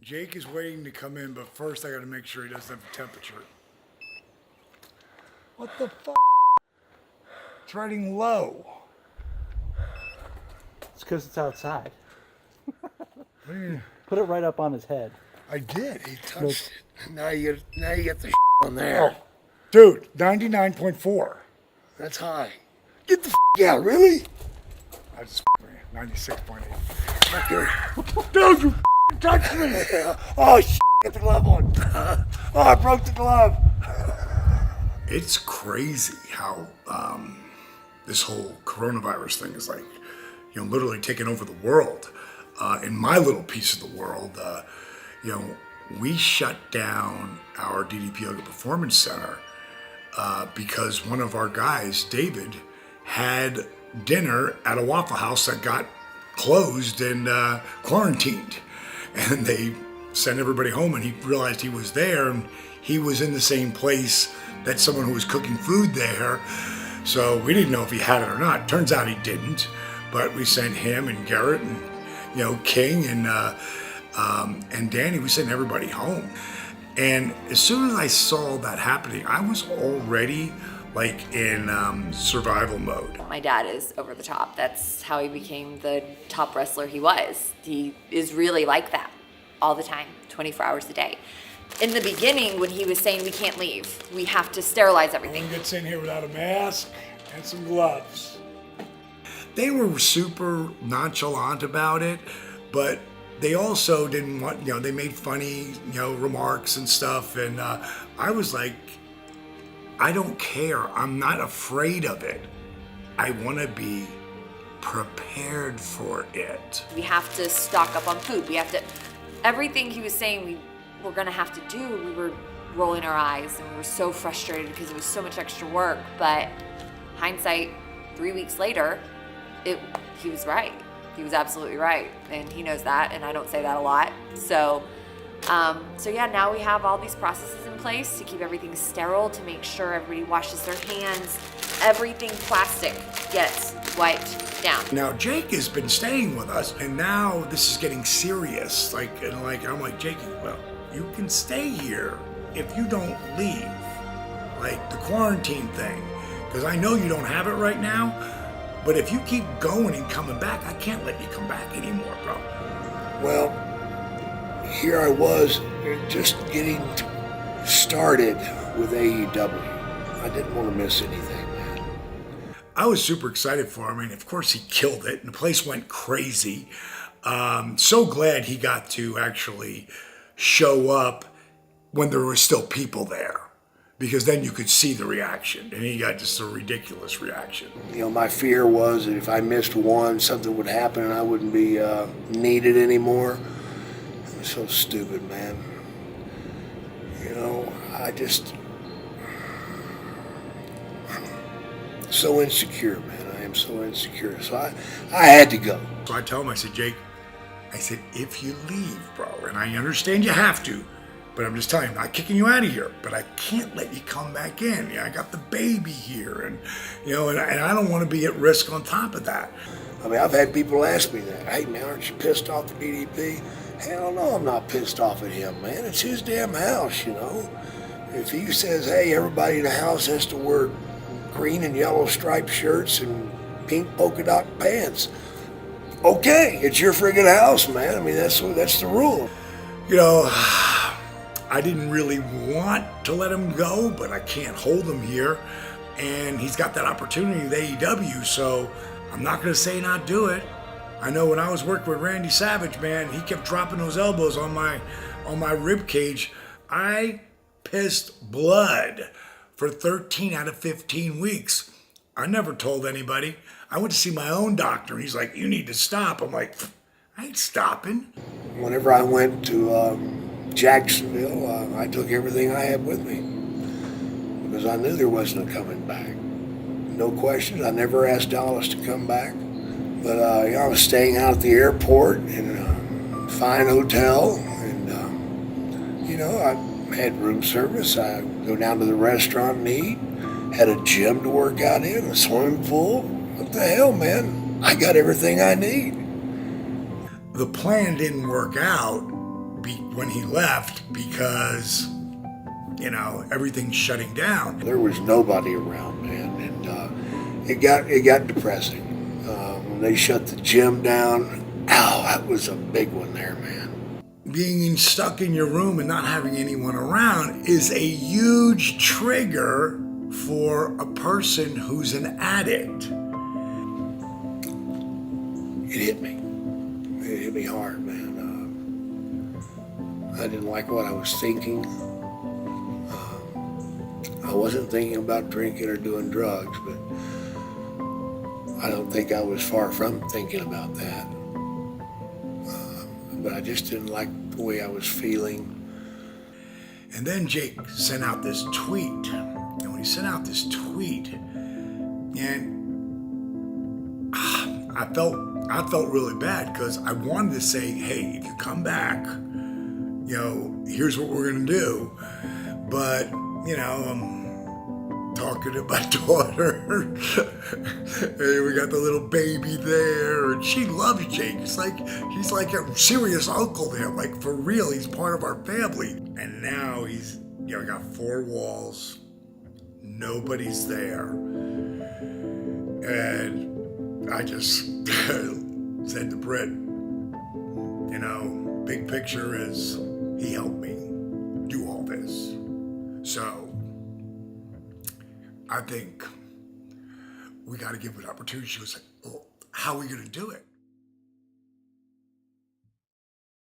Jake is waiting to come in, but first I gotta make sure he doesn't have a temperature. What the fuck? It's writing low. It's because it's outside. What do you mean? Put it right up on his head. I did. He touched it. Now you get the on there. Oh, dude, 99.4. That's high. Get the out, really? I just 96.8. Dude, you touched me. Oh, get the glove on. Oh, I broke the glove. It's crazy how this whole coronavirus thing is like, literally taking over the world. In my little piece of the world, we shut down our DDP Yoga Performance Center because one of our guys, David, had dinner at a Waffle House that got closed and quarantined. And they sent everybody home, and he realized he was there, and he was in the same place that someone who was cooking food there. So we didn't know if he had it or not. Turns out he didn't, but we sent him and Garrett and King and Danny. We sent everybody home. And as soon as I saw that happening, I was already like in survival mode. My dad is over the top. That's how he became the top wrestler he was. He is really like that all the time, 24 hours a day. In the beginning, when he was saying we can't leave, we have to sterilize everything. No one gets in here without a mask and some gloves. They were super nonchalant about it, but they also didn't want, they made funny, remarks and stuff. And I was like, I don't care. I'm not afraid of it. I want to be prepared for it. We have to stock up on food. We have to, everything he was saying we're going to have to do, we were rolling our eyes and we were so frustrated because it was so much extra work. But hindsight, 3 weeks later, he was right. He was absolutely right. And he knows that, and I don't say that a lot. So yeah, now we have all these processes in place to keep everything sterile, to make sure everybody washes their hands. Everything plastic gets wiped down. Now Jake has been staying with us, and now this is getting serious. I'm like, Jakey, well, you can stay here if you don't leave. Like the quarantine thing, because I know you don't have it right now, but if you keep going and coming back, I can't let you come back anymore, bro. Well, here I was just getting started with AEW. I didn't want to miss anything, man. I was super excited for him, and of course he killed it, and the place went crazy. So glad he got to actually show up when there were still people there, because then you could see the reaction, and he got just a ridiculous reaction. My fear was that if I missed one, something would happen and I wouldn't be needed anymore. It was so stupid, man. I just... so insecure, man. I am so insecure. So I had to go. So I tell him, I said, Jake, if you leave, bro, and I understand you have to, but I'm just telling you, I'm not kicking you out of here, but I can't let you come back in. I got the baby here, and and I don't want to be at risk on top of that. I mean, I've had people ask me that. Hey, man, aren't you pissed off at DDP? Hell no, I'm not pissed off at him, man. It's his damn house, If he says, hey, everybody in the house has to wear green and yellow striped shirts and pink polka dot pants, okay, it's your friggin' house, man. I mean, that's the rule. I didn't really want to let him go, but I can't hold him here. And he's got that opportunity with AEW, so I'm not going to say not do it. I know when I was working with Randy Savage, man, he kept dropping those elbows on my rib cage. I pissed blood for 13 out of 15 weeks. I never told anybody. I went to see my own doctor. He's like, you need to stop. I'm like, I ain't stopping. Whenever I went to Jacksonville, I took everything I had with me because I knew there wasn't a coming back. No questions. I never asked Dallas to come back. But I was staying out at the airport in a fine hotel, and I had room service. I go down to the restaurant and eat. Had a gym to work out in, a swimming pool. What the hell, man? I got everything I need. The plan didn't work out when he left because, you know, everything's shutting down. There was nobody around, man, and it got depressing. When they shut the gym down, ow, that was a big one there, man. Being stuck in your room and not having anyone around is a huge trigger for a person who's an addict. It hit me. It hit me hard, man. I didn't like what I was thinking. I wasn't thinking about drinking or doing drugs, but I don't think I was far from thinking about that. But I just didn't like the way I was feeling. And then Jake sent out this tweet. And when he sent out this tweet, and I felt really bad because I wanted to say, hey, if you come back, you know, here's what we're gonna do. But, you know, I'm talking to my daughter. Hey, we got the little baby there, and she loves Jake. He's like a serious uncle there, like for real. He's part of our family. And now he's, you know, got 4 walls. Nobody's there. And I just said to Britt, you know, big picture is he helped me do all this. So I think we got to give it an opportunity. She was like, well, how are we going to do it?